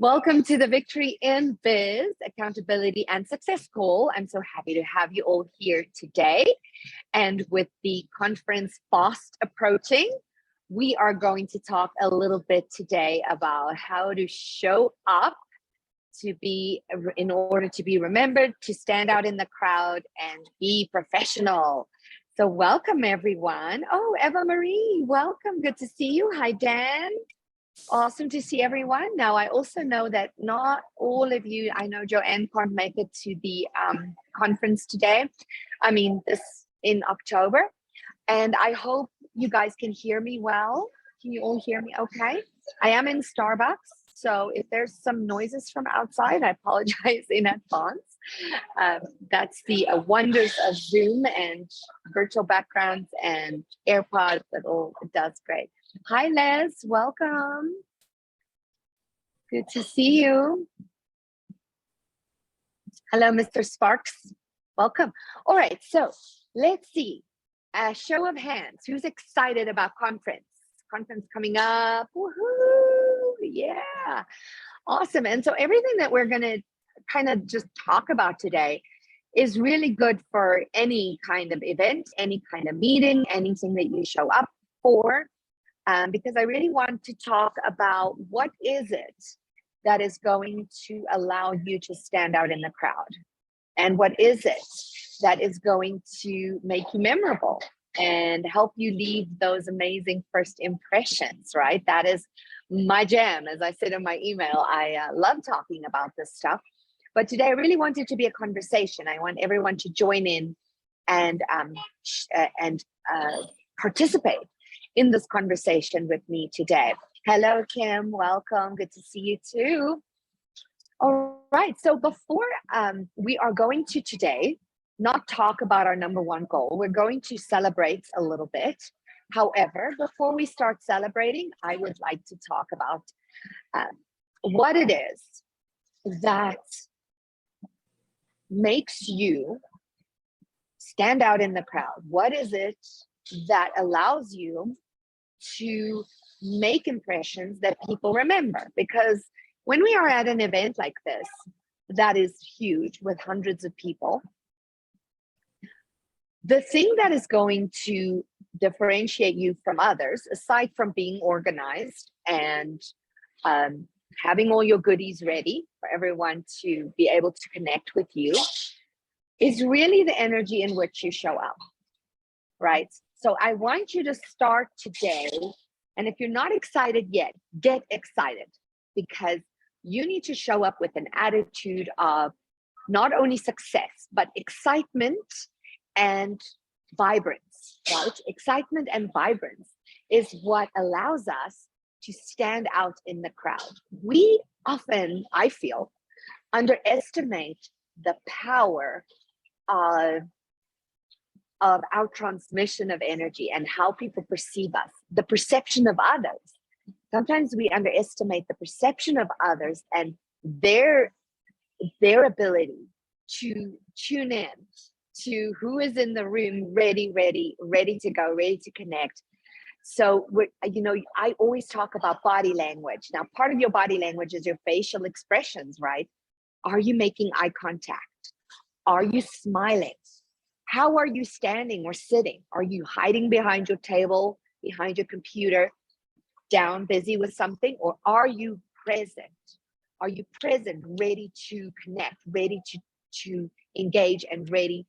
Welcome to the Victory in Biz Accountability and Success Call. I'm so happy to have you all here today. And with the conference fast approaching, we are going to talk a little bit today about how to show up in order to be remembered, to stand out in the crowd and be professional. So welcome everyone. Oh, Eva Marie, welcome. Good to see you. Hi, Dan. Awesome to see everyone. Now, I also know that not all of you, I know Joanne can't make it to the conference today. This in October. And I hope you guys can hear me well. Can you all hear me okay? I am in Starbucks. So if there's some noises from outside, I apologize in advance. That's the wonders of Zoom and virtual backgrounds and AirPods. It does great. Hi, Les. Welcome. Good to see you. Hello, Mr. Sparks. Welcome. All right, so let's see. A show of hands. Who's excited about conference? Conference coming up. Woohoo! Yeah. Awesome. And so everything that we're going to kind of just talk about today is really good for any kind of event, any kind of meeting, anything that you show up for. Because I really want to talk about what is it that is going to allow you to stand out in the crowd? And what is it that is going to make you memorable and help you leave those amazing first impressions, right? That is my jam. As I said in my email, I love talking about this stuff. But today I really want it to be a conversation. I want everyone to join in and participate in this conversation with me today. Hello, Kim. Welcome. Good to see you too. All right. So before we are going to today not talk about our number one goal, we're going to celebrate a little bit. However, before we start celebrating, I would like to talk about what it is that makes you stand out in the crowd. What is it that allows you to make impressions that people remember? Because when we are at an event like this, that is huge with hundreds of people, the thing that is going to differentiate you from others, aside from being organized and having all your goodies ready for everyone to be able to connect with you, is really the energy in which you show up, right? So I want you to start today. And if you're not excited yet, get excited, because you need to show up with an attitude of not only success, but excitement and vibrance, right? Excitement and vibrance is what allows us to stand out in the crowd. We often, I feel, underestimate the power of our transmission of energy and how people perceive us, the perception of others. Sometimes we underestimate the perception of others and their ability to tune in to who is in the room, ready to go, ready to connect. So I always talk about body language. Now, part of your body language is your facial expressions, right? Are you making eye contact? Are you smiling? How are you standing or sitting? Are you hiding behind your table, behind your computer, down, busy with something? Or are you present? Are you present, ready to connect, ready to engage, and ready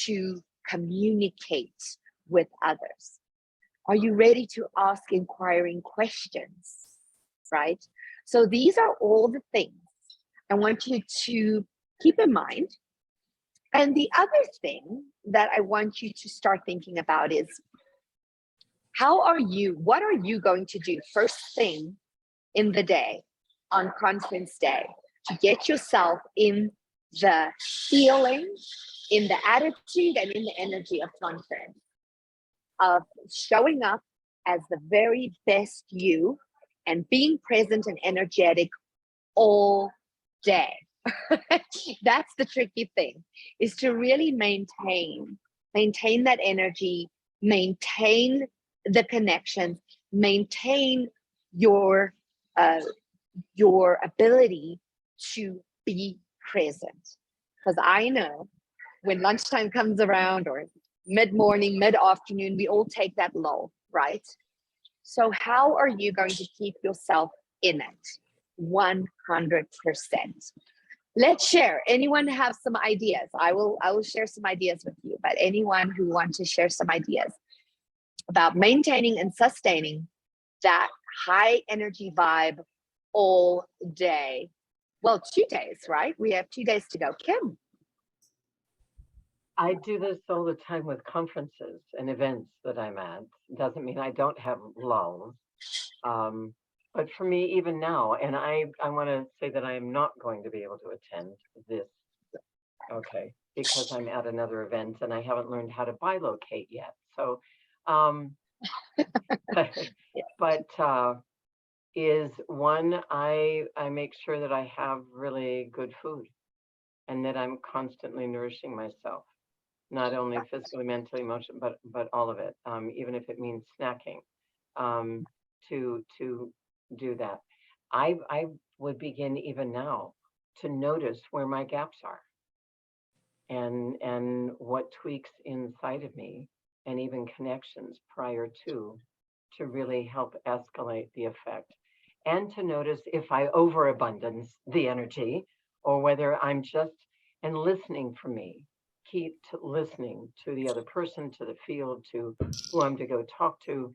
to communicate with others? Are you ready to ask inquiring questions, right? So these are all the things I want you to keep in mind. And the other thing that I want you to start thinking about is, what are you going to do first thing in the day on conference day to get yourself in the feeling, in the attitude, and in the energy of conference, of showing up as the very best you and being present and energetic all day. That's the tricky thing, is to really maintain that energy, maintain the connections, maintain your your ability to be present. Because I know when lunchtime comes around or mid-morning, mid-afternoon, we all take that lull, right? So how are you going to keep yourself in it? 100%. Let's share. Anyone have some ideas? I will share some ideas with you, but anyone who wants to share some ideas about maintaining and sustaining that high energy vibe all day. Well, 2 days, right? We have 2 days to go. Kim. I do this all the time with conferences and events that I'm at. Doesn't mean I don't have lulls. But for me, even now, and I want to say that I am not going to be able to attend this, okay, because I'm at another event and I haven't learned how to bilocate yet. So, but is one, I make sure that I have really good food and that I'm constantly nourishing myself, not only physically, mentally, emotionally, but all of it, even if it means snacking, to do that. I would begin even now to notice where my gaps are and what tweaks inside of me and even connections prior to really help escalate the effect, and to notice if I overabundance the energy or whether I'm just and listening for me. Keep listening to the other person, to the field, to who I'm to go talk to,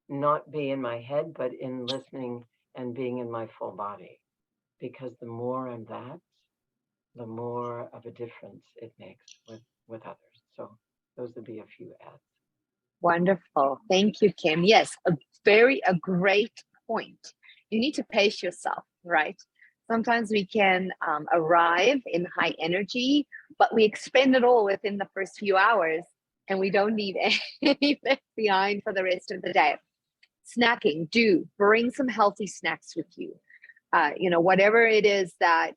not be in my head, but in listening and being in my full body. Because the more I'm that, the more of a difference it makes with others. So those would be a few adds. Wonderful. Thank you, Kim. Yes, a great point. You need to pace yourself, right? Sometimes we can arrive in high energy, but we expend it all within the first few hours and we don't leave anything behind for the rest of the day. Snacking, do bring some healthy snacks with you. Whatever it is that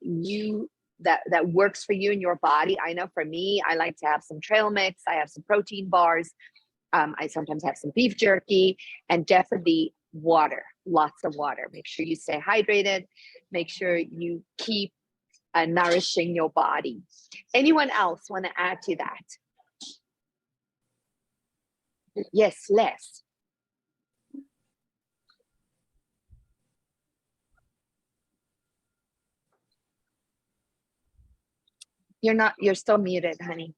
that works for you in your body. I know for me, I like to have some trail mix. I have some protein bars. I sometimes have some beef jerky, and definitely water, lots of water. Make sure you stay hydrated. Make sure you keep nourishing your body. Anyone else want to add to that? Yes, Les. You're still muted, honey.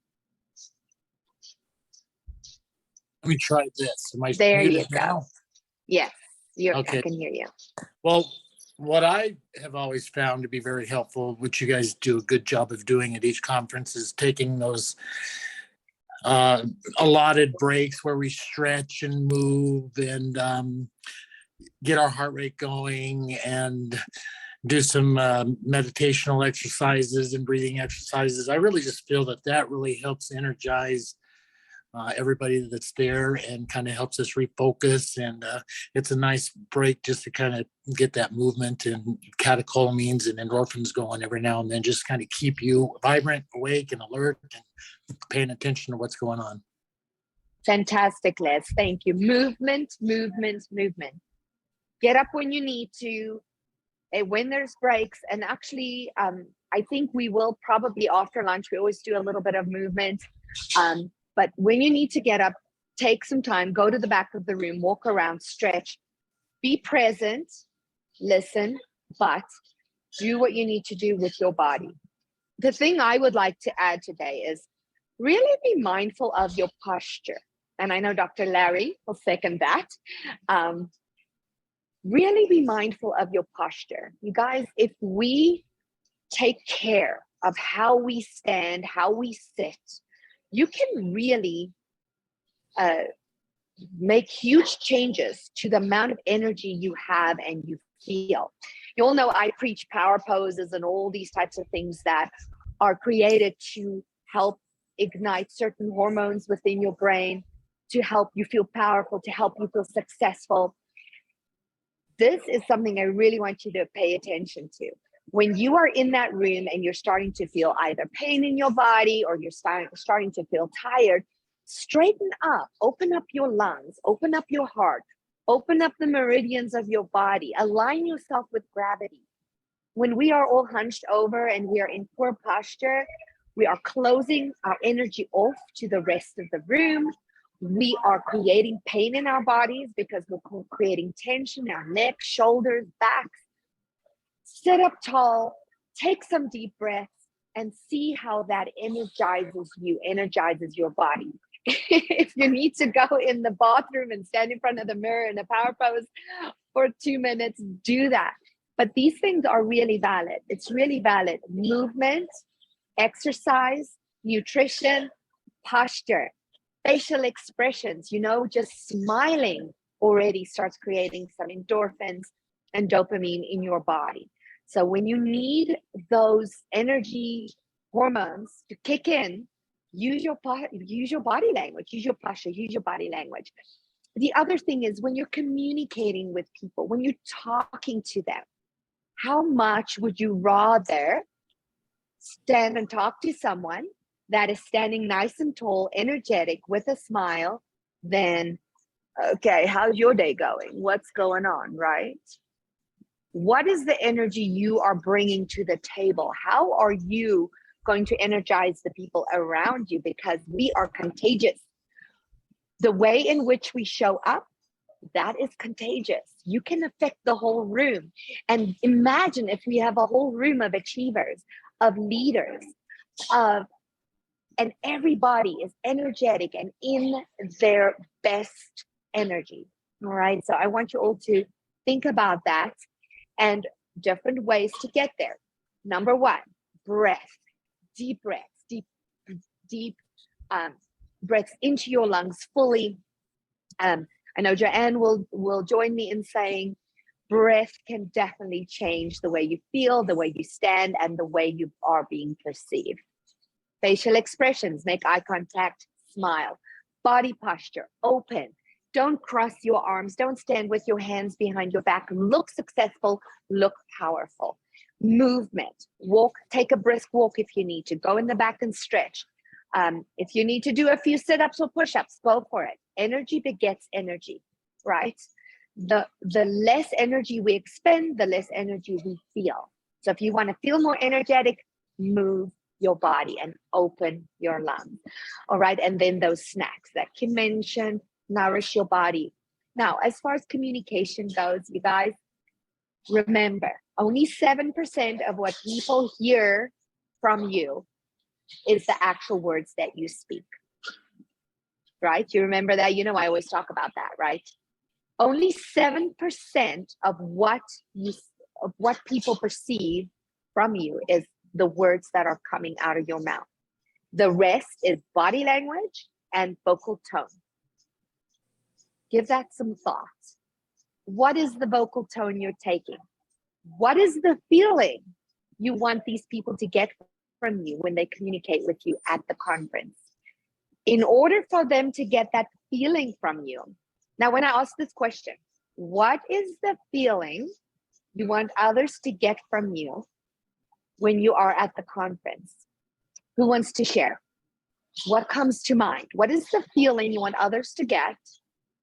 Let me try this. Am I There you muted go. now? Yes, Okay. I can hear you. Well, what I have always found to be very helpful, which you guys do a good job of doing at each conference, is taking those allotted breaks where we stretch and move and get our heart rate going and do some meditational exercises and breathing exercises. I really just feel that really helps energize everybody that's there and kind of helps us refocus. And it's a nice break just to kind of get that movement and catecholamines and endorphins going every now and then, just kind of keep you vibrant, awake, and alert and paying attention to what's going on. Fantastic, Les. Thank you. Movement, movement, movement. Get up when you need to, and when there's breaks. And actually, I think we will probably after lunch, we always do a little bit of movement. But when you need to get up, take some time, go to the back of the room, walk around, stretch, be present, listen, but do what you need to do with your body. The thing I would like to add today is really be mindful of your posture. And I know Dr. Larry will second that. Really be mindful of your posture. You guys, if we take care of how we stand, how we sit, you can really make huge changes to the amount of energy you have and you feel. You all know I preach power poses and all these types of things that are created to help ignite certain hormones within your brain, to help you feel powerful, to help you feel successful. This is something I really want you to pay attention to. When you are in that room and you're starting to feel either pain in your body or you're starting to feel tired, straighten up, open up your lungs, open up your heart, open up the meridians of your body, align yourself with gravity. When we are all hunched over and we are in poor posture, we are closing our energy off to the rest of the room. We are creating pain in our bodies because we're creating tension in our neck, shoulders, backs. Sit up tall, take some deep breaths, and see how that energizes your body. If you need to go in the bathroom and stand in front of the mirror in a power pose for 2 minutes, do that. But these things are really valid. It's really valid. Movement, exercise, nutrition, posture, facial expressions, just smiling already starts creating some endorphins and dopamine in your body. So when you need those energy hormones to kick in, use your body language, use your posture, use your body language. The other thing is when you're communicating with people, when you're talking to them, how much would you rather stand and talk to someone that is standing nice and tall, energetic, with a smile, than, okay, how's your day going? What's going on, right? What is the energy you are bringing to the table? How are you going to energize the people around you? Because we are contagious. The way in which we show up, that is contagious. You can affect the whole room. And imagine if we have a whole room of achievers, of leaders, and everybody is energetic and in their best energy. All right. So I want you all to think about that and different ways to get there. Number one, breath, deep breaths, deep breaths into your lungs fully. I know Joanne will join me in saying breath can definitely change the way you feel, the way you stand, and the way you are being perceived. Facial expressions, make eye contact, smile. Body posture, open. Don't cross your arms. Don't stand with your hands behind your back. Look successful, look powerful. Movement, walk, take a brisk walk if you need to. Go in the back and stretch. If you need to do a few sit-ups or push-ups, go for it. Energy begets energy, right? The less energy we expend, the less energy we feel. So if you want to feel more energetic, move your body and open your lungs. All right. And then those snacks that Kim mentioned, nourish your body. Now, as far as communication goes, you guys, remember, only 7% of what people hear from you is the actual words that you speak. Right? You remember that? I always talk about that, right? Only 7% of what people perceive from you is the words that are coming out of your mouth. The rest is body language and vocal tone. Give that some thought. What is the vocal tone you're taking? What is the feeling you want these people to get from you when they communicate with you at the conference? In order for them to get that feeling from you. Now, when I ask this question, what is the feeling you want others to get from you when you are at the conference? Who wants to share? What comes to mind? What is the feeling you want others to get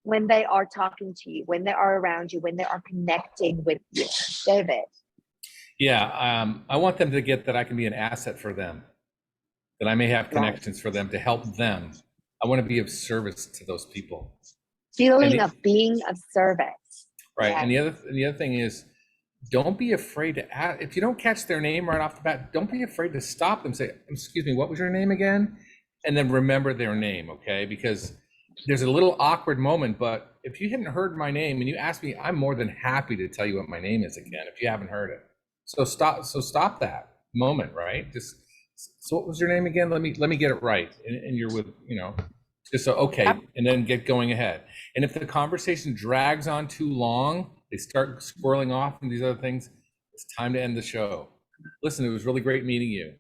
when they are talking to you, when they are around you, when they are connecting with you? David. Yeah, I want them to get that I can be an asset for them, that I may have connections for them to help them. I want to be of service to those people. Feeling of being of service. Right. Yeah. And the other thing is, don't be afraid to ask. If you don't catch their name right off the bat, don't be afraid to stop them. Say, excuse me, what was your name again? And then remember their name, okay? Because there's a little awkward moment, but if you hadn't heard my name and you ask me, I'm more than happy to tell you what my name is again if you haven't heard it. So stop that moment, right? So what was your name again? Let me get it right. And you're with, just so, okay. Yep. And then get going ahead. And if the conversation drags on too long, they start squirreling off and these other things, it's time to end the show. Listen, it was really great meeting you.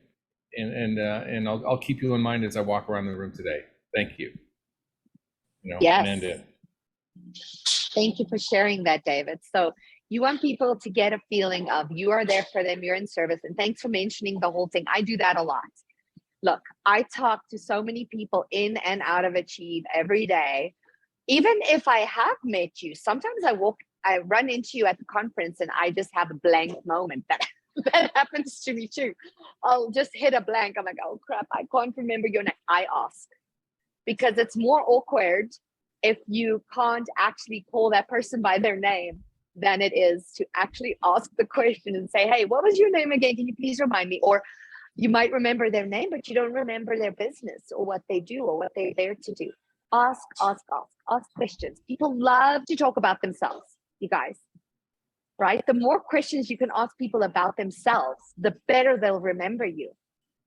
And I'll keep you in mind as I walk around the room today. Thank you. Yes. And end it. Thank you for sharing that, David. So you want people to get a feeling of you are there for them, you're in service. And thanks for mentioning the whole thing. I do that a lot. Look, I talk to so many people in and out of Achieve every day. Even if I have met you, sometimes I run into you at the conference and I just have a blank moment that That happens to me too. I'll just hit a blank. I'm like, oh crap, I can't remember your name. I ask because it's more awkward if you can't actually call that person by their name than it is to actually ask the question and say, hey, what was your name again? Can you please remind me? Or you might remember their name, but you don't remember their business or what they do or what they're there to do. Ask questions. People love to talk about themselves, you guys, right? The more questions you can ask people about themselves, the better they'll remember you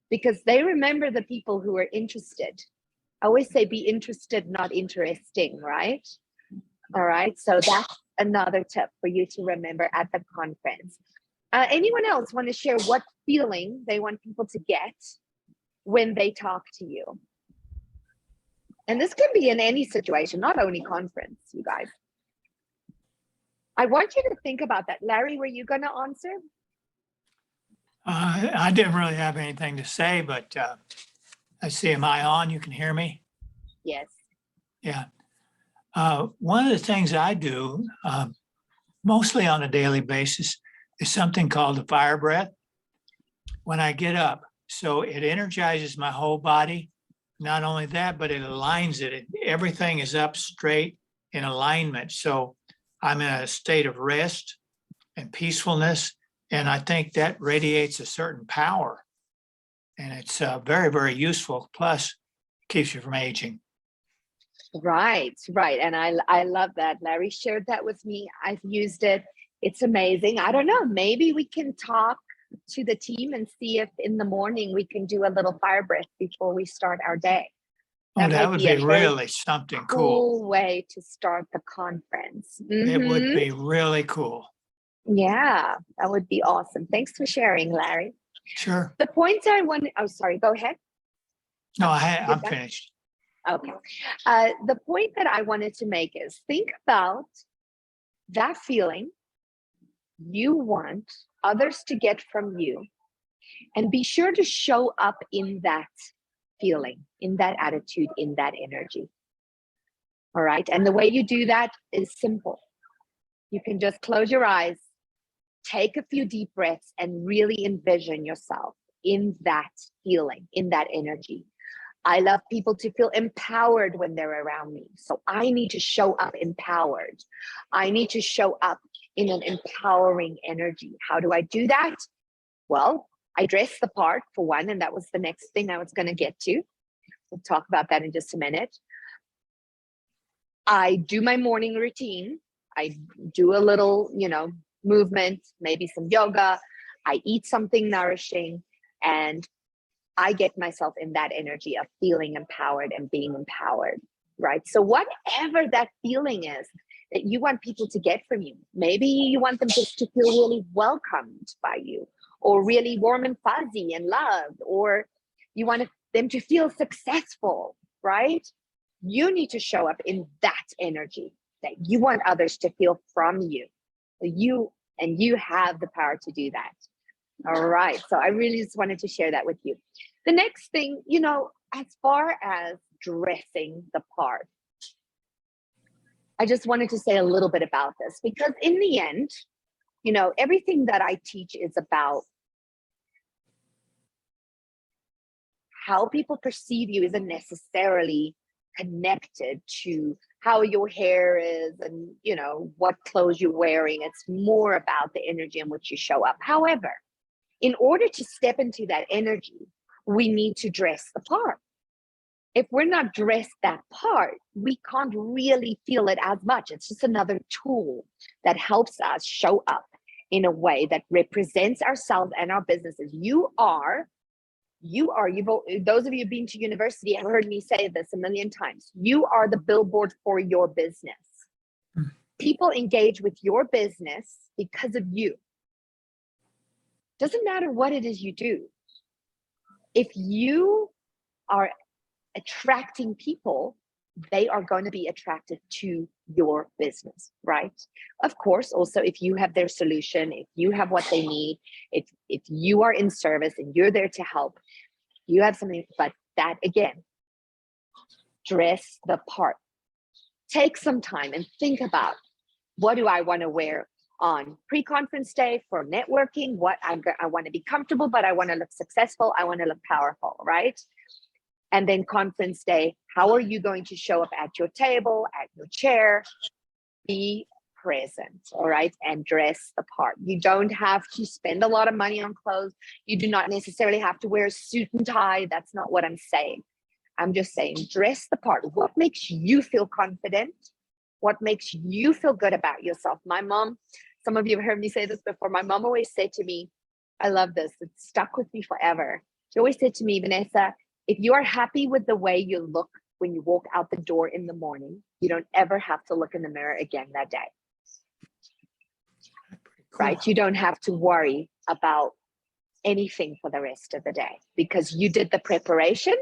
because they remember the people who are interested. I always say be interested, not interesting, right? All right. So that's another tip for you to remember at the conference. Anyone else want to share what feeling they want people to get when they talk to you? And this can be in any situation, not only conference, you guys. I want you to think about that. Larry, were you going to answer? I didn't really have anything to say, but I see, am I on? You can hear me? Yes. Yeah. One of the things I do, mostly on a daily basis, is something called the fire breath when I get up. So it energizes my whole body. Not only that, but it aligns it. Everything is up straight in alignment. So I'm in a state of rest and peacefulness. And I think that radiates a certain power. And it's very, very useful. Plus, keeps you from aging. Right. And I love that. Larry shared that with me. I've used it. It's amazing. I don't know. Maybe we can talk to the team and see if in the morning we can do a little fire breath before we start our day. That would be a very really something cool. cool way to start the conference. It would Mhm. be really cool. Yeah, that would be awesome. Thanks for sharing, Larry. Sure. The point I want, oh, sorry, go ahead. No, You're I'm done? finished. Okay. The point that I wanted to make is think about that feeling you want others to get from you and be sure to show up in that feeling, in that attitude, in that energy. All right. And the way you do that is simple. You can just close your eyes, take a few deep breaths, and really envision yourself in that feeling, in that energy. I love people to feel empowered when they're around me. So I need to show up empowered. I need to show up in an empowering energy. How do I do that? Well, I dress the part for one, and that was the next thing I was going to get to. We'll talk about that in just a minute. I do my morning routine. I do a little, movement, maybe some yoga. I eat something nourishing, and I get myself in that energy of feeling empowered and being empowered, right? So whatever that feeling is that you want people to get from you, maybe you want them just to feel really welcomed by you, or really warm and fuzzy and loved, or you want them to feel successful, right? You need to show up in that energy that you want others to feel from you. You have the power to do that. All right. So I really just wanted to share that with you. The next thing, as far as dressing the part, I just wanted to say a little bit about this because in the end, everything that I teach is about how people perceive you isn't necessarily connected to how your hair is and, what clothes you're wearing. It's more about the energy in which you show up. However, in order to step into that energy, we need to dress the part. If we're not dressed that part, we can't really feel it as much. It's just another tool that helps us show up in a way that represents ourselves and our businesses. Those of you who've been to university have heard me say this a million times. You are the billboard for your business. People engage with your business because of you. Doesn't matter what it is you do. If you are attracting people, they are going to be attracted to your business, right? Of course, also, if you have their solution, if you have what they need, if you are in service and you're there to help, you have something, but that again, dress the part. Take some time and think about, what do I want to wear on pre-conference day for networking, I want to be comfortable, but I want to look successful. I want to look powerful, right? And then conference day, how are you going to show up at your table, at your chair? Be present, all right, and dress the part. You don't have to spend a lot of money on clothes. You do not necessarily have to wear a suit and tie. That's not what I'm saying. I'm just saying dress the part. What makes you feel confident? What makes you feel good about yourself? My mom, some of you have heard me say this before. My mom always said to me, I love this, it's stuck with me forever. She always said to me, Vanessa, if you are happy with the way you look when you walk out the door in the morning, you don't ever have to look in the mirror again that day. Right? You don't have to worry about anything for the rest of the day because you did the preparation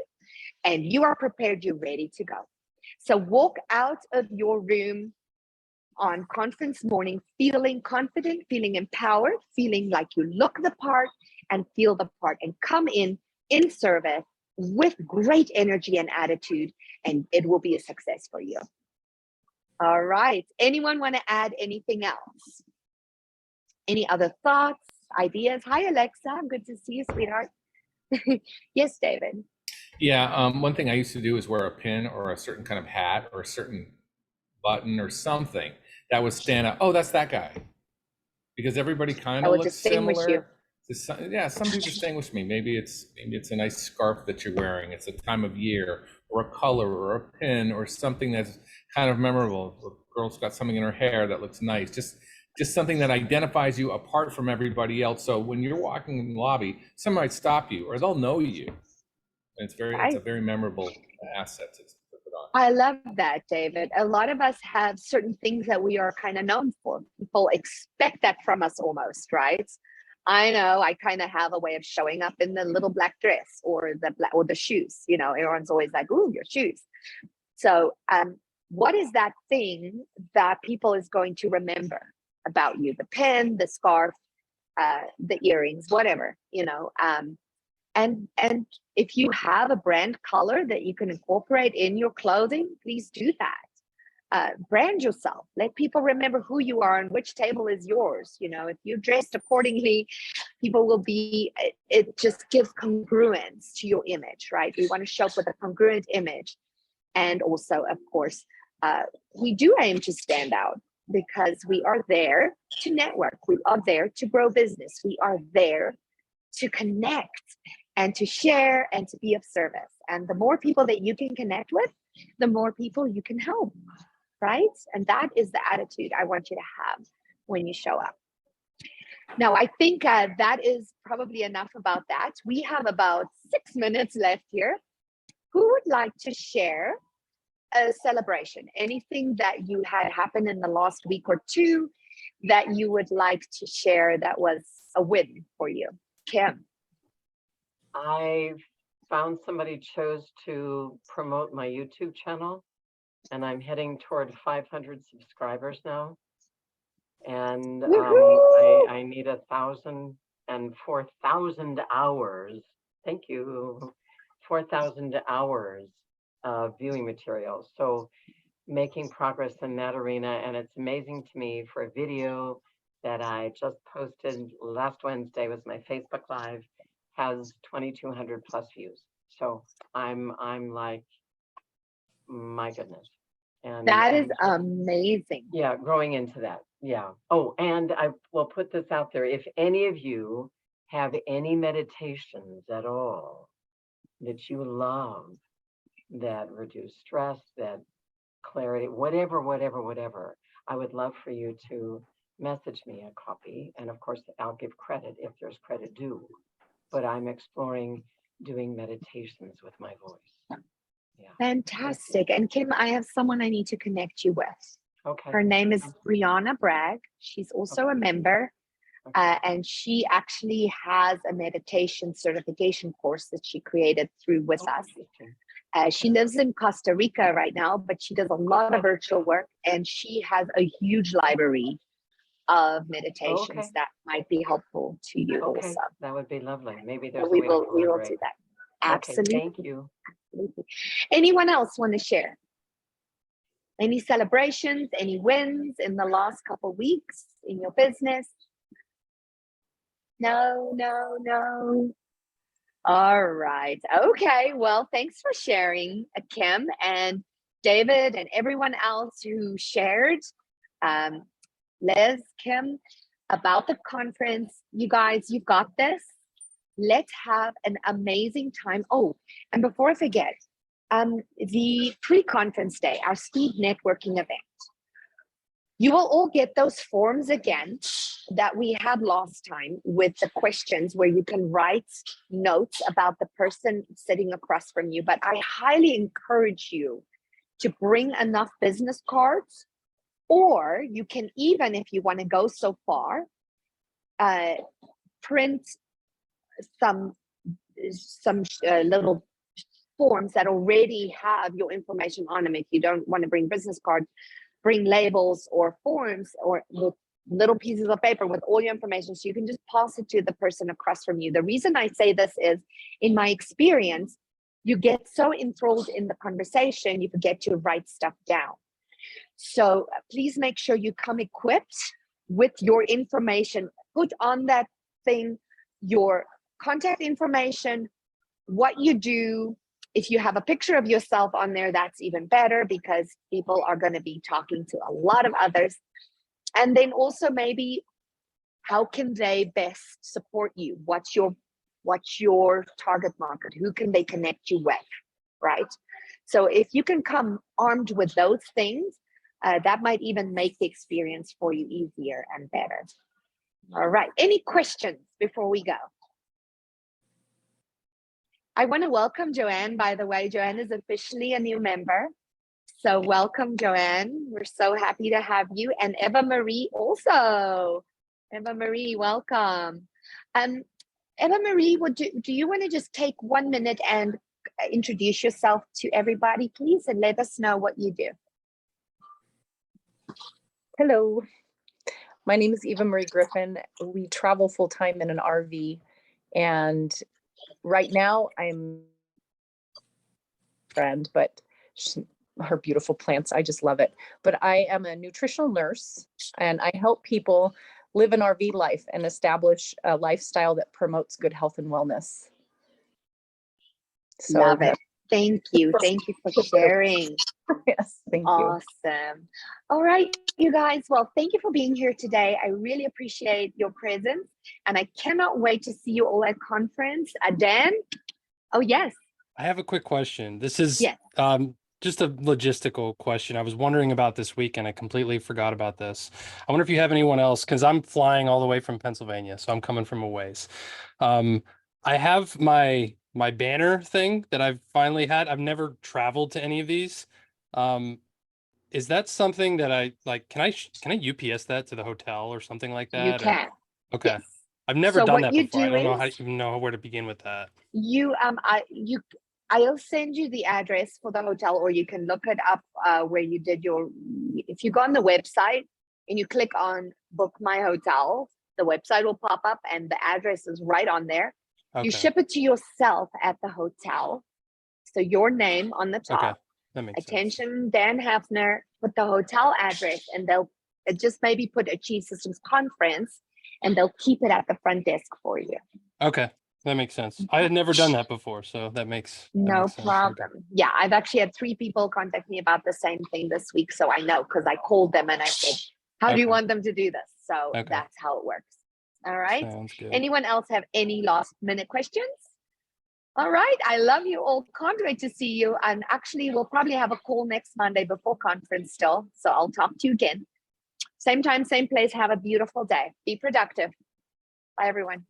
and you are prepared, you're ready to go. So walk out of your room on conference morning feeling confident, feeling empowered, feeling like you look the part and feel the part, and come in service with great energy and attitude, and it will be a success for you. All right. Anyone want to add anything else? Any other thoughts, ideas? Hi, Alexa. Good to see you, sweetheart. Yes, David. Yeah, one thing I used to do is wear a pin or a certain kind of hat or a certain button or something that would stand out. Oh, that's that guy. Because everybody kind That of would looks distinguish you. similar. Yeah, some do distinguish me. Maybe it's a nice scarf that you're wearing. It's a time of year, or a color, or a pin, or something that's kind of memorable. A girl's got something in her hair that looks nice. Just something that identifies you apart from everybody else. So when you're walking in the lobby, someone might stop you, or they'll know you. And it's a very memorable asset to put it on. I love that, David. A lot of us have certain things that we are kind of known for. People expect that from us almost, right? I know I kind of have a way of showing up in the little black dress or the shoes. You know, everyone's always like, "Ooh, your shoes." So, what is that thing that people is going to remember about you? The pen, the scarf, the earrings, whatever, you know. And if you have a brand color that you can incorporate in your clothing, please do that. Brand yourself. Let people remember who you are and which table is yours. You know, if you're dressed accordingly, people will be, it just gives congruence to your image, right? We want to show up with a congruent image. And also, of course, we do aim to stand out because we are there to network. We are there to grow business. We are there to connect and to share and to be of service. And the more people that you can connect with, the more people you can help, right? And that is the attitude I want you to have when you show up. Now, I think that is probably enough about that. We have about 6 minutes left here. Who would like to share a celebration? Anything that you had happen in the last week or two that you would like to share that was a win for you? Kim. I found somebody chose to promote my YouTube channel, and I'm heading toward 500 subscribers now. And I need 4,000 hours. Thank you. 4,000 hours of viewing material. So making progress in that arena, and it's amazing to me for a video that I just posted last Wednesday was my Facebook Live, has 2,200 plus views. So I'm like, my goodness. And that is amazing. Yeah, growing into that. Yeah. Oh, and I will put this out there. If any of you have any meditations at all that you love, that reduce stress, that clarity, whatever, I would love for you to message me a copy. And of course, I'll give credit if there's credit due. But I'm exploring doing meditations with my voice. Yeah. Fantastic. And Kim, I have someone I need to connect you with. Okay. Her name is Brianna Bragg. She's also a member, and she actually has a meditation certification course that she created through with us. She lives in Costa Rica right now, but she does a lot of virtual work, and she has a huge library of meditations that might be helpful to you also. That would be lovely. Maybe there's so we will do that. Absolutely. Thank you. Absolutely. Anyone else want to share? Any celebrations, any wins in the last couple weeks in your business? No, no, no. All right. Okay. Well, thanks for sharing, Kim and David and everyone else who shared. Liz, Kim, about the conference. You guys, you've got this. Let's have an amazing time. Oh, and before I forget, the pre-conference day, our speed networking event. You will all get those forms again that we had last time with the questions where you can write notes about the person sitting across from you. But I highly encourage you to bring enough business cards, or you can even, if you want to go so far, print some little forms that already have your information on them. If you don't want to bring business cards, bring labels or forms or little pieces of paper with all your information, so you can just pass it to the person across from you. The reason I say this is, in my experience, you get so enthralled in the conversation, you forget to write stuff down. So please make sure you come equipped with your information. Put on that thing your contact information, what you do. If you have a picture of yourself on there, that's even better, because people are going to be talking to a lot of others. And then also maybe how can they best support you? What's your target market? Who can they connect you with, right? So if you can come armed with those things, that might even make the experience for you easier and better. All right, any questions before we go? I want to welcome Joanne, by the way. Joanne is officially a new member. So welcome, Joanne. We're so happy to have you. And Eva Marie also. Eva Marie, welcome. Eva Marie, do you want to just take 1 minute and introduce yourself to everybody, please, and let us know what you do? Hello, my name is Eva Marie Griffin. We travel full-time in an RV, and right now I'm friend, but her beautiful plants, I just love it. But I am a nutritional nurse, and I help people live an RV life and establish a lifestyle that promotes good health and wellness. So love it. Thank you. Thank you for sharing. Yes, thank you. Awesome. All right, you guys. Well, thank you for being here today. I really appreciate your presence, and I cannot wait to see you all at conference. Dan? Oh, yes. I have a quick question. This is Yes. just a logistical question. I was wondering about this weekend. I completely forgot about this. I wonder if you have anyone else, because I'm flying all the way from Pennsylvania, so I'm coming from a ways. I have my banner thing that I've finally had. I've never traveled to any of these. Is that something that I like? Can I UPS that to the hotel or something like that? You or- can. Okay. Yes. I've never So done what that you before. I do don't know how is- to even know where to begin with that. I'll send you the address for the hotel, or you can look it up where you did your, if you go on the website and you click on book my hotel, the website will pop up and the address is right on there. Okay. You ship it to yourself at the hotel. So your name on the top. Okay. That makes sense. Attention, Dan Hafner, with the hotel address, and they'll just maybe put Achieve Systems Conference, and they'll keep it at the front desk for you. Okay, that makes sense. I had never done that before, so that makes No makes sense. Okay. problem. Yeah, I've actually had 3 people contact me about the same thing this week, so I know, because I called them and I said, how do you Okay. want them to do this? So Okay. that's how it works. All right. Sounds good. Anyone else have any last minute questions? All right. I love you all. Can't wait to see you. And actually, we'll probably have a call next Monday before conference still. So I'll talk to you again. Same time, same place. Have a beautiful day. Be productive. Bye, everyone.